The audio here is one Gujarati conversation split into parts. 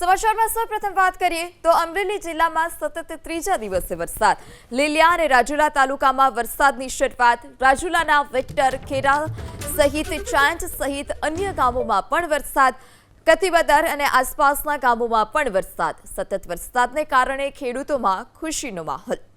સમાચારમાં સૌપ્રથમ વાત કરીએ તો અમરેલી જિલ્લામાં સતત ત્રીજા દિવસે વરસાદ. લીલિયા અને રાજુલા તાલુકામાં વરસાદની શરૂઆત. રાજુલાના વિક્ટર, ખેરા સહિત ચાંચ સહિત અન્ય ગામોમાં પણ વરસાદ. કતિબદર અને આસપાસના ગામોમાં પણ વરસાદ. સતત વરસાદને કારણે ખેડૂતોમાં ખુશીનો માહોલ.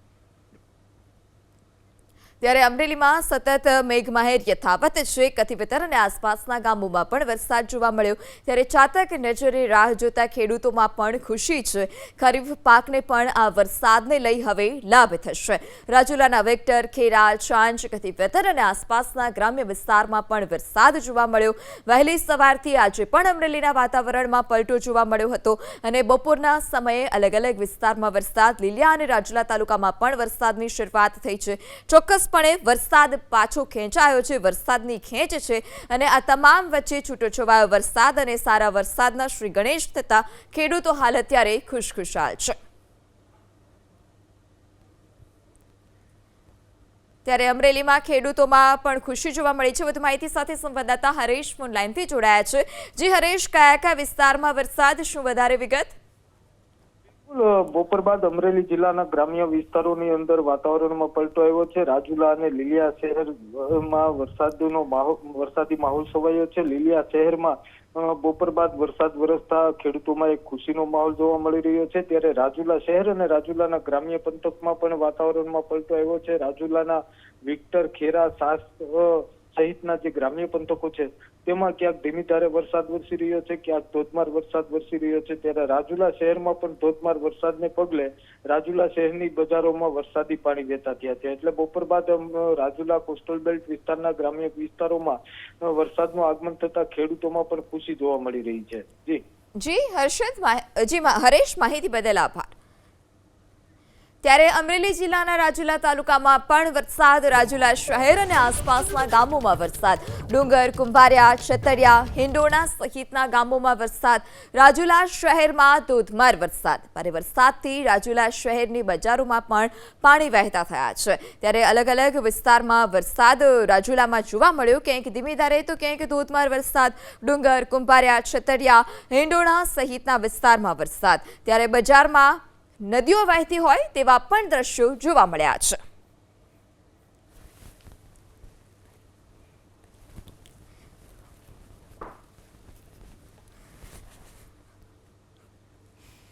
ત્યારે અમરેલીમાં સતત મેઘમહેર યથાવત છે. કતિબદર અને આસપાસના ગામોમાં પણ વરસાદ જોવા મળ્યો. ત્યારે ચાતક નજરે રાહ જોતા ખેડૂતોમાં પણ ખુશી છે. ખરીફ પાકને પણ આ વરસાદને લઈ હવે લાભ થશે. રાજુલાના વિક્ટર, ખેરા, ચાંચ, કતિબદર અને આસપાસના ગ્રામ્ય વિસ્તારમાં પણ વરસાદ જોવા મળ્યો. વહેલી સવારથી આજે પણ અમરેલીના વાતાવરણમાં પલટો જોવા મળ્યો હતો અને બપોરના સમયે અલગ અલગ વિસ્તારમાં વરસાદ. લીલિયા અને રાજુલા તાલુકામાં પણ વરસાદની શરૂઆત થઈ છે. ચોક્કસ વરસાદ પાછો ખેંચાયો છે. વરસાદની ખેંચ છે અને આ તમામ વચ્ચે છૂટોછવાયો વરસાદ અને સારા વરસાદના શ્રી ગણેશ થતા ખેડૂતો હાલ અત્યારે ખુશખુશાલ છે. ત્યારે અમરેલીમાં ખેડૂતોમાં પણ ખુશી જોવા મળી છે. વધુ માહિતી સાથે સંવાદદાતા હરેશ ફોન લાઈનથી જોડાયા છે. જી હરેશ, કયા કયા વિસ્તારમાં વરસાદ, શું વધારે વિગત? બપોર બાદ અમરેલી જિલ્લાના ગ્રામ્ય વિસ્તારોની અંદર વાતાવરણમાં પલટો આવ્યો છે. રાજુલા અને લીલિયા શહેરમાં વરસાદી માહોલ છવાયો છે. લીલિયા શહેરમાં બપોર બાદ વરસાદ વરસતા ખેડૂતોમાં એક ખુશીનો માહોલ જોવા મળી રહ્યો છે. ત્યારે રાજુલા શહેર અને રાજુલાના ગ્રામ્ય પંથકમાં પણ વાતાવરણમાં પલટો આવ્યો છે. રાજુલાના વિક્ટર, ખેરા, સાસ સહિતના જે ગ્રામ્ય પંથકો છે તેમાં ક્યાંક ધીમી ધારે વરસાદ વરસી રહ્યો છે, ક્યાંક ધોધમાર વરસાદ વરસી રહ્યો છે. ત્યારે રાજુલા શહેરમાં પણ ધોધમાર વરસાદને પગલે રાજુલા શહેરની બજારોમાં વરસાદી પાણી વહેતા થયા છે. એટલે બપોર બાદ રાજુલા કોસ્ટલ બેલ્ટ વિસ્તારના ગ્રામ્ય વિસ્તારોમાં વરસાદનું આગમન થતા ખેડૂતોમાં પણ ખુશી જોવા મળી રહી છે. હરેશ, માહિતી બદલ આભાર. ત્યારે અમરેલી જિલ્લાના રાજુલા તાલુકામાં પણ વરસાદ. રાજુલા શહેર અને આસપાસના ગામોમાં વરસાદ. ડુંગર, કુંભારિયા, છતરિયા, હિંડોણા સહિતના ગામોમાં વરસાદ. રાજુલા શહેરમાં ધોધમાર વરસાદ. ભારે વરસાદથી રાજુલા શહેરની બજારોમાં પણ પાણી વહેતા થયા છે. ત્યારે અલગ અલગ વિસ્તારમાં વરસાદ રાજુલામાં જોવા મળ્યો. ક્યાંક ધીમી ધારે તો ક્યાંક ધોધમાર વરસાદ. ડુંગર, કુંભારિયા, છતરિયા, હિંડોણા સહિતના વિસ્તારમાં વરસાદ. ત્યારે બજારમાં નદીઓ વહેતી હોય તેવા પણ દ્રશ્યો જોવા મળ્યા છે.